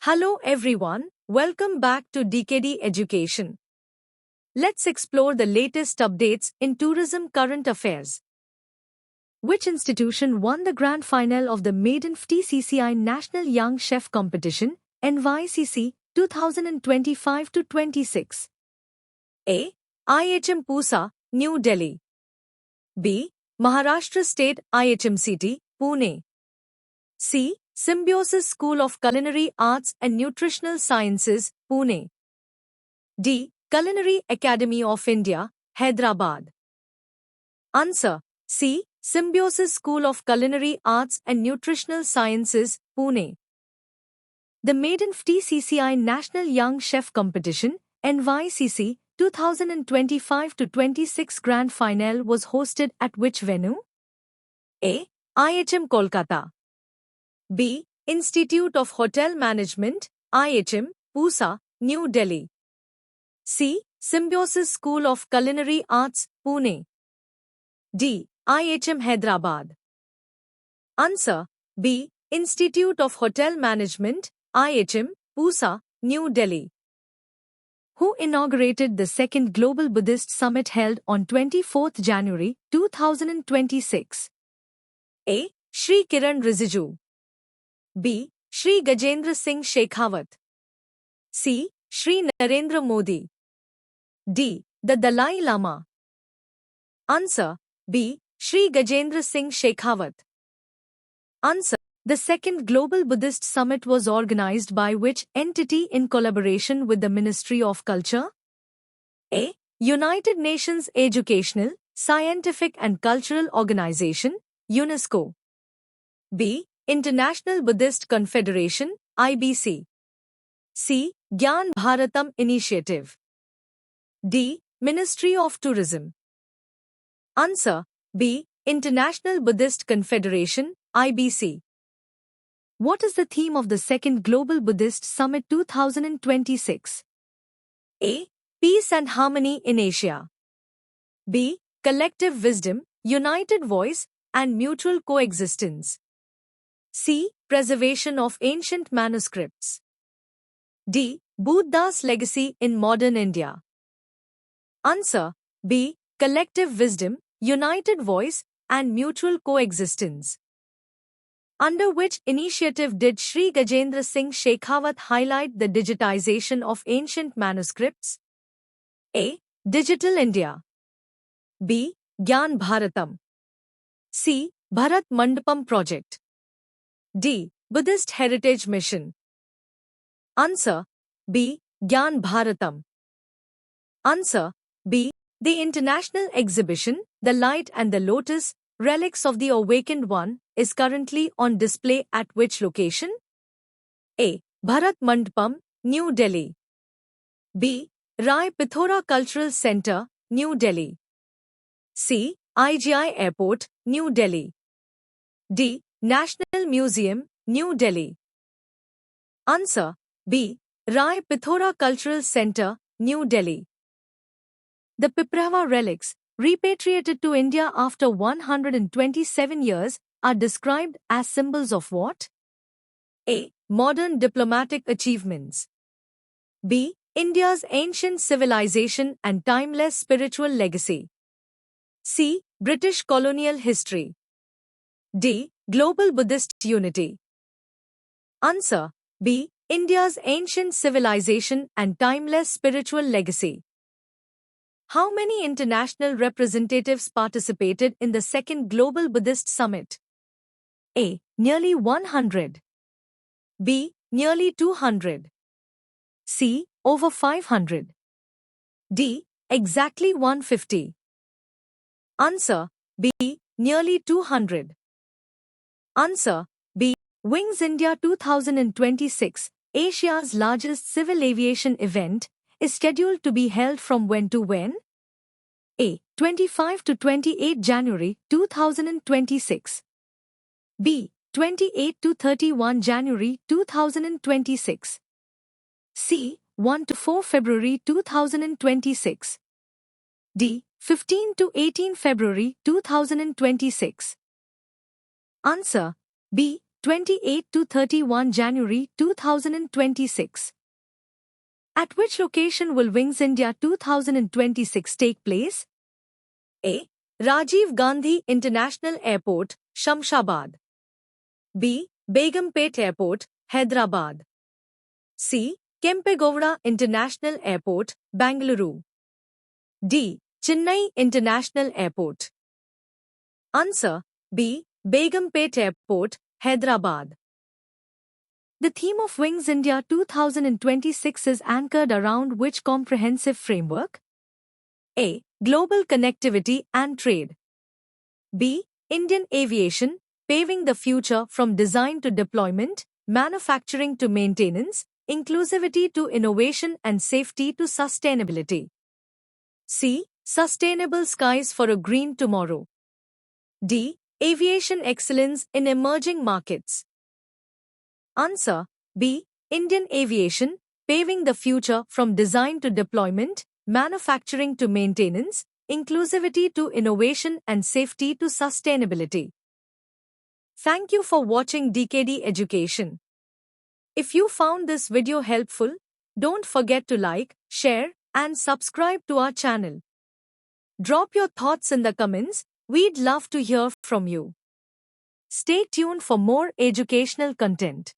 Hello everyone, welcome back to DKD Education. Let's explore the latest updates in tourism current affairs. Which institution won the grand final of the Maiden TCCI National Young Chef Competition, NYCC 2025-26? A. IHM Pusa, New Delhi. B. Maharashtra State IHMCT, Pune. C. Symbiosis School of Culinary Arts and Nutritional Sciences, Pune. D. Culinary Academy of India, Hyderabad. Answer. C. Symbiosis School of Culinary Arts and Nutritional Sciences, Pune. The Maiden TCCI National Young Chef Competition, NYCC 2025-26 Grand Final was hosted at which venue? A. IHM Kolkata. B. Institute of Hotel Management, IHM, Pusa, New Delhi. C. Symbiosis School of Culinary Arts, Pune. D. IHM Hyderabad. Answer. B. Institute of Hotel Management, IHM, Pusa, New Delhi. Who inaugurated the second Global Buddhist Summit held on 24th January 2026? A. Shri Kiran Rijiju. B. Shri Gajendra Singh Shekhawat. C. Shri Narendra Modi. D. The Dalai Lama. Answer. B. Shri Gajendra Singh Shekhawat. Answer. The second Global Buddhist Summit was organized by which entity in collaboration with the Ministry of Culture? A. United Nations Educational, Scientific and Cultural Organization, UNESCO. B. International Buddhist Confederation, IBC. C. Gyan Bharatam Initiative. D. Ministry of Tourism. Answer. B. International Buddhist Confederation, IBC. What is the theme of the second Global Buddhist Summit 2026? A. Peace and Harmony in Asia. B. Collective Wisdom, United Voice, and Mutual Coexistence. C. Preservation of Ancient Manuscripts. D. Buddha's Legacy in Modern India. Answer. B. Collective Wisdom, United Voice, and Mutual Coexistence. Under which initiative did Shri Gajendra Singh Shekhawat highlight the digitization of ancient manuscripts? A. Digital India. B. Gyan Bharatam. C. Bharat Mandapam Project. D. Buddhist Heritage Mission. Answer. B. Gyan Bharatam. Answer. B. The International Exhibition, The Light and the Lotus, Relics of the Awakened One, is currently on display at which location? A. Bharat Mandapam, New Delhi. B. Rai Pithora Cultural Center, New Delhi. C. IGI Airport, New Delhi. D. National Museum, New Delhi. Answer. B. Rai Pithora Cultural Center, New Delhi. The Piprava relics, repatriated to India after 127 years, are described as symbols of what? A. Modern diplomatic achievements. B. India's ancient civilization and timeless spiritual legacy. C. British colonial history. D. Global Buddhist unity. Answer. B. India's ancient civilization and timeless spiritual legacy. How many international representatives participated in the second Global Buddhist Summit? A. Nearly 100. B. Nearly 200. C. Over 500. D. Exactly 150. Answer. B. Nearly 200. Answer. B. Wings India 2026, Asia's largest civil aviation event, is scheduled to be held from when to when? A. 25 to 28 January 2026. B. 28 to 31 January 2026. C. 1 to 4 February 2026. D. 15 to 18 February 2026. Answer. B. 28 to 31 January 2026. At which location will Wings India 2026 take place? A. Rajiv Gandhi International Airport, Shamshabad. B. Begumpet Airport, Hyderabad. C. Kempegowda International Airport, Bangalore. D. Chennai International Airport. Answer B. Begumpet Airport, Hyderabad. The theme of Wings India 2026 is anchored around which comprehensive framework? A. Global connectivity and trade. B. Indian aviation, paving the future from design to deployment, manufacturing to maintenance, inclusivity to innovation and safety to sustainability. C. Sustainable skies for a green tomorrow. D. Aviation excellence in emerging markets. Answer B. Indian aviation, paving the future from design to deployment, manufacturing to maintenance, inclusivity to innovation and safety to sustainability. Thank you for watching DKD Education. If you found this video helpful, don't forget to like, share, and subscribe to our channel. Drop your thoughts in the comments, we'd love to hear from you. Stay tuned for more educational content.